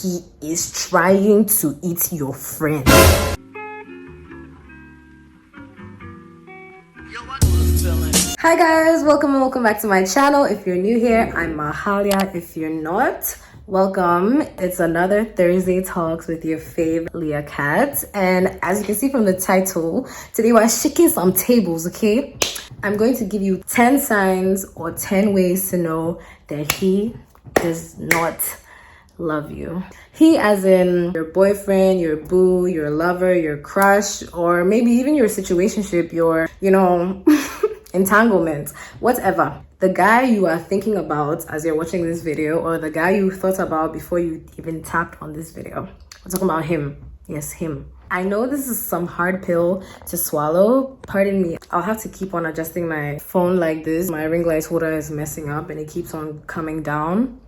he is trying to eat your friend. Hi guys, welcome back to my channel. If you're new here, I'm Mahalia. If you're not, welcome. It's another Thursday Talks with your fave Lia Kat, and as you can see from the title, today we're shaking some tables. Okay, I'm going to give you 10 signs or 10 ways to know that he does not love you. He as in your boyfriend, your boo, your lover, your crush, or maybe even your situationship, your entanglement, whatever. The guy you are thinking about as you're watching this video, or the guy you thought about before you even tapped on this video. I'm talking about him. Yes, him. I know this is some hard pill to swallow. Pardon me. I'll have to keep on adjusting my phone like this. My ring light holder is messing up and it keeps on coming down.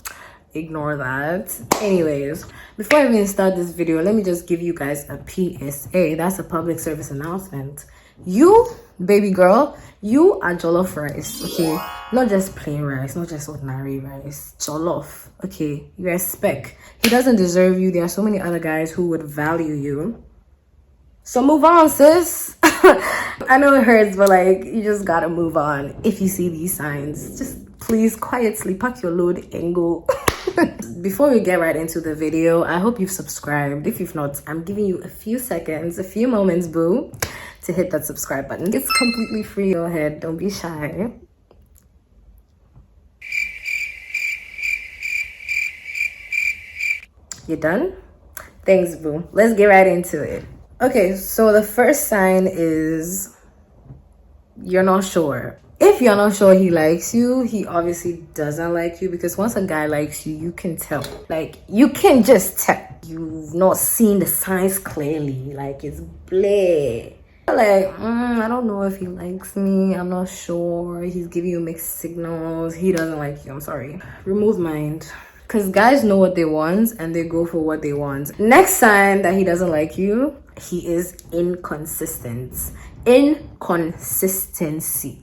Ignore that. Anyways, before I even start this video, let me just give you guys a PSA. That's a public service announcement. You, baby girl, you are jollof rice, okay? Not just plain rice, not just ordinary rice. Jollof, okay? You respect. He doesn't deserve you. There are so many other guys who would value you. So move on, sis. I know it hurts, but like, you just gotta move on. If you see these signs, just please quietly pack your load and go. Before we get right into the video, I hope you've subscribed. If you've not, I'm giving you a few seconds, a few moments, boo, to hit that subscribe button. It's completely free. Go ahead, don't be shy. You done? Thanks, boo. Let's get right into it. Okay, so the first sign is you're not sure. If you're not sure he likes you, he obviously doesn't like you, because once a guy likes you, you can tell. Like, you can just tell. You've not seen the signs clearly. Like, it's bleh. Like, I don't know if he likes me. I'm not sure. He's giving you mixed signals. He doesn't like you. I'm sorry. Remove mind. Because guys know what they want and they go for what they want. Next sign that he doesn't like you, he is inconsistent. Inconsistency.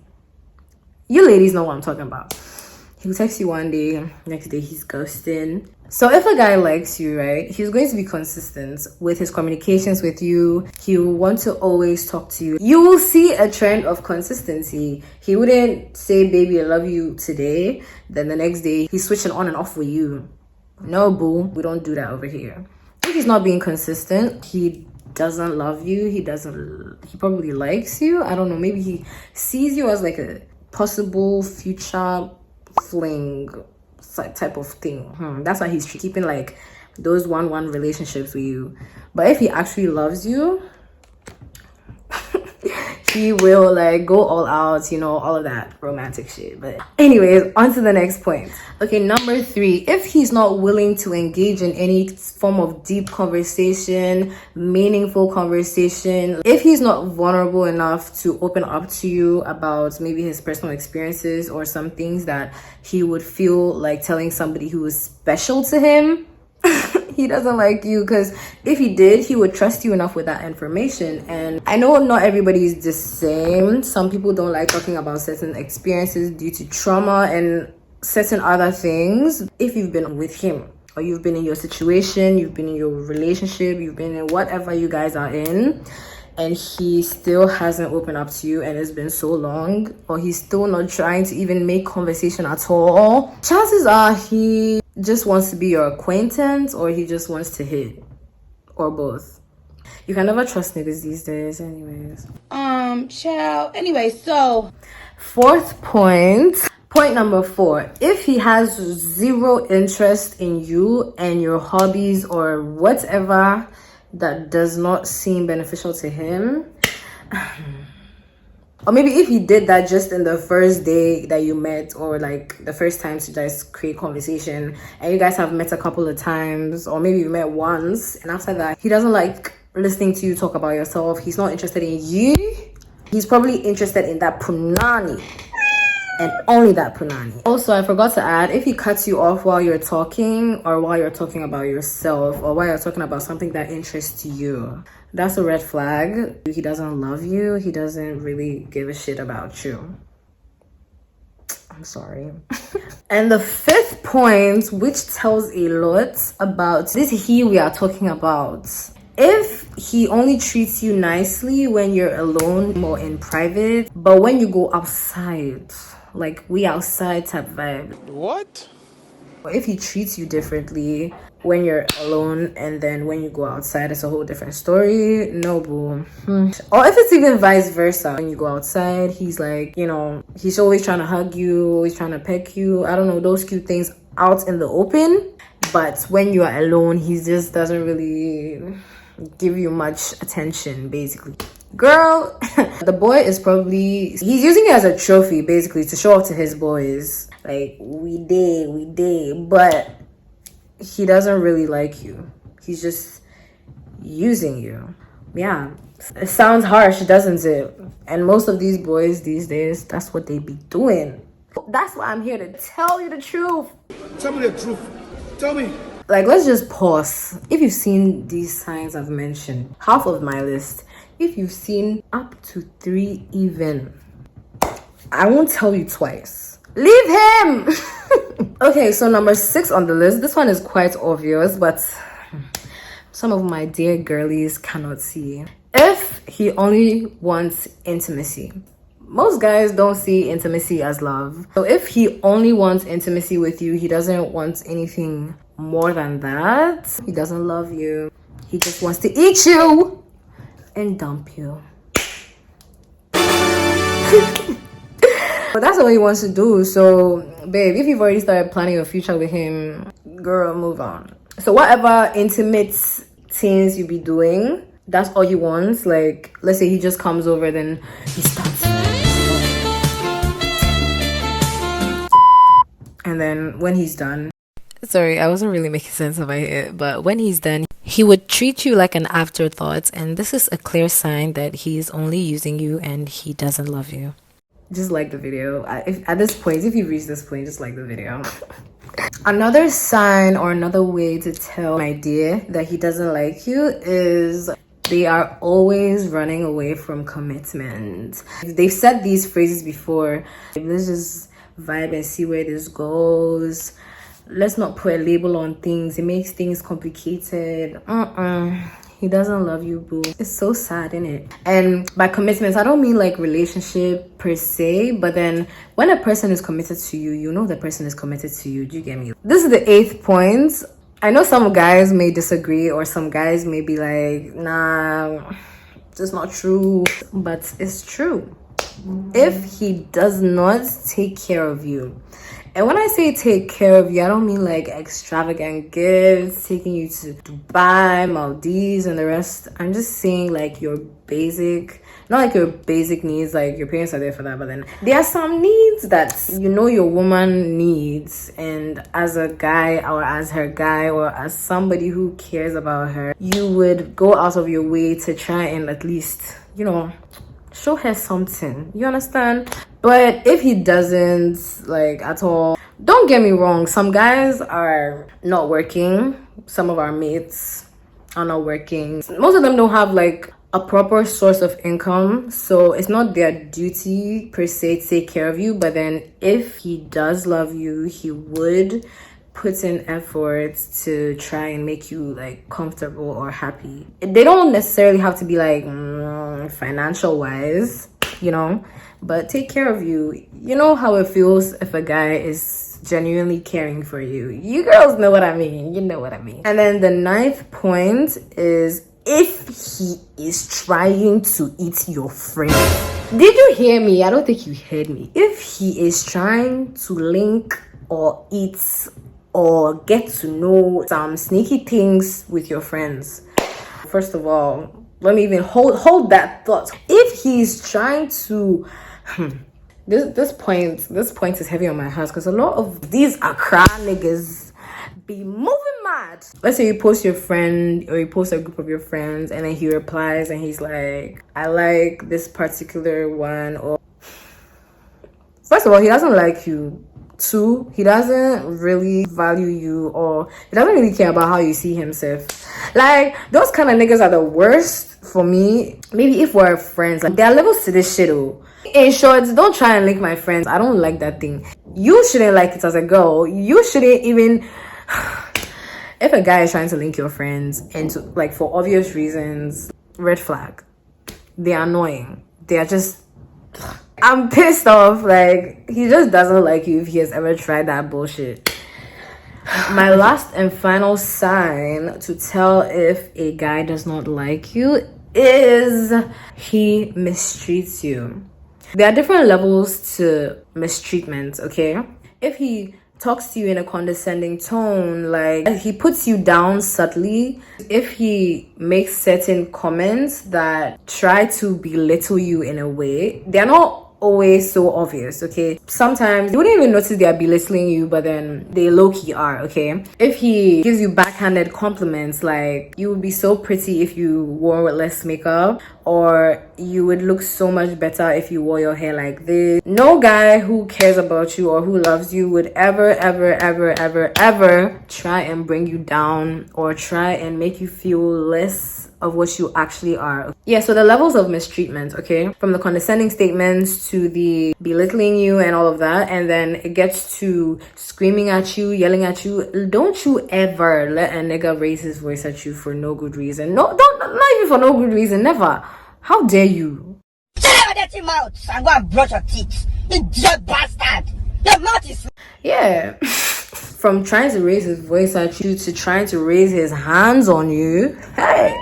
You ladies know what I'm talking about. He'll text you one day, next day he's ghosting. So if a guy likes you, right, he's going to be consistent with his communications with you. He will want to always talk to you. You will see a trend of consistency. He wouldn't say, baby, I love you today, then the next day he's switching on and off with you. No, boo, we don't do that over here. If he's not being consistent, he doesn't love you. He probably likes you. I don't know, maybe he sees you as like a possible future fling type of thing. That's why he's keeping like those one-one relationships with you. But if he actually loves you, he will like go all out, all of that romantic shit. But anyways, on to the next point. Okay, number 3, if he's not willing to engage in any form of deep conversation, meaningful conversation, if he's not vulnerable enough to open up to you about maybe his personal experiences or some things that he would feel like telling somebody who is special to him, he doesn't like you. Because if he did, he would trust you enough with that information. And I know not everybody is the same. Some people don't like talking about certain experiences due to trauma and certain other things. If you've been with him, or you've been in your situation, you've been in your relationship, you've been in whatever you guys are in, and he still hasn't opened up to you and it's been so long, or he's still not trying to even make conversation at all, chances are he just wants to be your acquaintance, or he just wants to hit, or both. You can never trust niggas these days. Anyways, child. Anyway, so 4th point number 4, if he has zero interest in you and your hobbies or whatever that does not seem beneficial to him, or maybe if he did that just in the first day that you met, or like the first time to just create conversation, and you guys have met a couple of times, or maybe you met once, and after that he doesn't like listening to you talk about yourself, he's not interested in you, he's probably interested in that punani and only that punani. Also, I forgot to add, if he cuts you off while you're talking, or while you're talking about yourself, or while you're talking about something that interests you, that's a red flag. He doesn't love you. He doesn't really give a shit about you. I'm sorry. And the fifth point, which tells a lot about this he we are talking about. If he only treats you nicely when you're alone or in private, but when you go outside, like we outside type vibe. What? If he treats you differently when you're alone and then when you go outside, it's a whole different story. No, boo. Or if it's even vice versa, when you go outside, he's like, you know, he's always trying to hug you, always trying to peck you. I don't know, those cute things out in the open. But when you are alone, he just doesn't really give you much attention, basically. Girl, the boy is probably, he's using it as a trophy, basically, to show off to his boys. Like, we did, but he doesn't really like you. He's just using you. Yeah, it sounds harsh, doesn't it? And most of these boys these days, that's what they be doing. That's why I'm here to tell you the truth. Tell me the truth. Tell me. Like, let's just pause. If you've seen these signs I've mentioned, half of my list, if you've seen up to 3 even, I won't tell you twice. Leave him! Okay, so number 6 on the list. This one is quite obvious, but some of my dear girlies cannot see. If he only wants intimacy. Most guys don't see intimacy as love. So if he only wants intimacy with you, he doesn't want anything more than that. He doesn't love you. He just wants to eat you and dump you. But that's what he wants to do. So, babe, if you've already started planning your future with him, girl, move on. So whatever intimate things you be doing, that's all he wants. Like, let's say he just comes over, then he starts. And then when he's done, sorry, I wasn't really making sense of it, but when he's done, he would treat you like an afterthought, and this is a clear sign that he's only using you and he doesn't love you. Just like the video. At this point, if you reach this point, just like the video. Another sign or another way to tell my dear that he doesn't like you is they are always running away from commitment. They've said these phrases before. Let's just vibe and see where this goes. Let's not put a label on things. It makes things complicated. He doesn't love you, boo. It's so sad, isn't it? And by commitments, I don't mean like relationship per se, but then when a person is committed to you, you know the person is committed to you. Do you get me? This is the 8th point. I know some guys may disagree, or some guys may be like, nah, it's not true, but it's true. If he does not take care of you, and when I say take care of you, I don't mean like extravagant gifts, taking you to Dubai, Maldives, and the rest. I'm just saying like your basic, not like your basic needs, like your parents are there for that, but then there are some needs that you know your woman needs, and as a guy or as her guy or as somebody who cares about her, you would go out of your way to try and at least, you know, show her something. You understand? But if he doesn't, like, at all, don't get me wrong, some guys are not working. Some of our mates are not working. Most of them don't have like a proper source of income, so it's not their duty per se to take care of you. But then if he does love you, he would put in efforts to try and make you like comfortable or happy. They don't necessarily have to be like financial wise, you know, but take care of you. You know how it feels if a guy is genuinely caring for you. You girls know what I mean. You know what I mean. And then the 9th point is if he is trying to eat your friend. Did you hear me? I don't think you heard me. If he is trying to link or eat or get to know some sneaky things with your friends, first of all, let me even hold that thought. If he's trying to this point is heavy on my heart, because a lot of these Accra niggas be moving mad. Let's say you post your friend or you post a group of your friends, and then he replies and he's like, I like this particular one. Or first of all, he doesn't like you. 2, he doesn't really value you, or he doesn't really care about how you see himself. Like, those kind of niggas are the worst for me. Maybe if we're friends, like, there are levels to this shit. Oh, in short, don't try and link my friends. I don't like that thing. You shouldn't like it as a girl. You shouldn't even... If a guy is trying to link your friends into, like, for obvious reasons, red flag. They're annoying. They are just... I'm pissed off. Like, he just doesn't like you if he has ever tried that bullshit. My last and final sign to tell if a guy does not like you is he mistreats you. There are different levels to mistreatment, okay? If he talks to you in a condescending tone, like he puts you down subtly, if he makes certain comments that try to belittle you in a way, they're not always so obvious, okay? Sometimes you wouldn't even notice they are belittling you, but then they low-key are, okay? If he gives you backhanded compliments, like you would be so pretty if you wore less makeup, or you would look so much better if you wore your hair like this. No guy who cares about you or who loves you would ever try and bring you down or try and make you feel less of what you actually are. Yeah, so the levels of mistreatment, okay? From the condescending statements to the belittling you and all of that, and then it gets to screaming at you, yelling at you. Don't you ever let a nigga raise his voice at you for no good reason. No, not even for no good reason, never. How dare you? Shut your dirty mouth and go and brush your teeth. You dirty bastard. Your mouth is... Yeah. From trying to raise his voice at you to trying to raise his hands on you. Hey.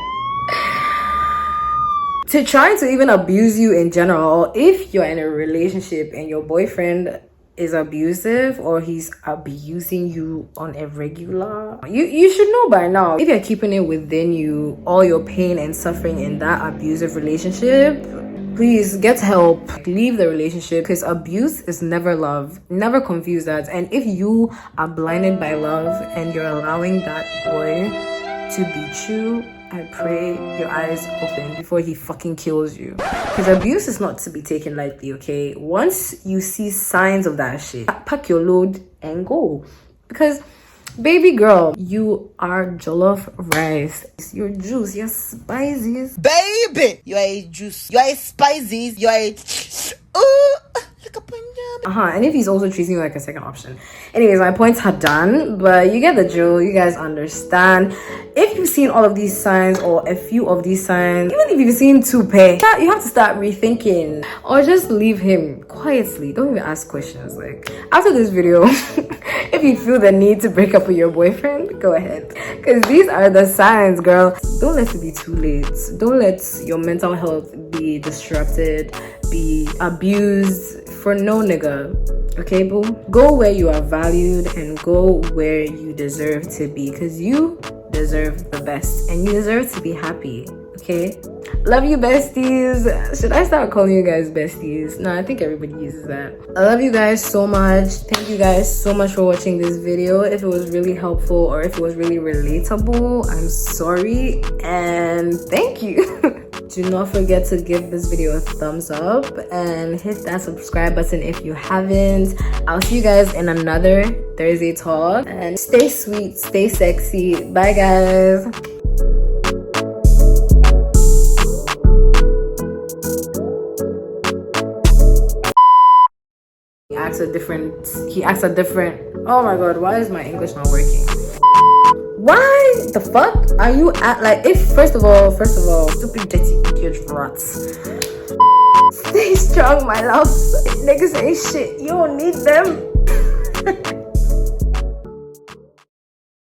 To trying to even abuse you in general. If you're in a relationship and your boyfriend is abusive or he's abusing you on a regular, you should know by now. If you're keeping it within you, all your pain and suffering in that abusive relationship, please get help. Leave the relationship, because abuse is never love. Never confuse that. And if you are blinded by love and you're allowing that boy to beat you, I pray your eyes open before he fucking kills you. Because abuse is not to be taken lightly, okay? Once you see signs of that shit, pack your load and go. Because, baby girl, you are jollof rice. You're juice, you're spices. Baby, you are a juice. You are a spices. You are a... Ooh, look up on them. And if he's also treating you like a second option. Anyways, my points are done, but you get the drill. You guys understand. If you've seen all of these signs or a few of these signs, even if you've seen two pair, you have to start rethinking, or just leave him quietly. Don't even ask questions. Like, after this video, if you feel the need to break up with your boyfriend, go ahead, because these are the signs, girl. Don't let it be too late. Don't let your mental health be disrupted, be abused for no nigga. Okay, boo? Go where you are valued and go where you deserve to be, because you deserve the best and you deserve to be happy. Okay, love you, besties. Should I start calling you guys besties? No, I think everybody uses that. I love you guys so much. Thank you guys so much for watching this video. If it was really helpful or if it was really relatable, I'm sorry and thank you. Do not forget to give this video a thumbs up and hit that subscribe button if you haven't. I'll see you guys in another Thursday talk, and stay sweet, stay sexy. Bye, guys. He acts a different, oh my god, why is my English not working? Why the fuck are you at, like, if first of all, stupid dirty idiot rats. Stay strong, my loves. Niggas ain't shit. You don't need them.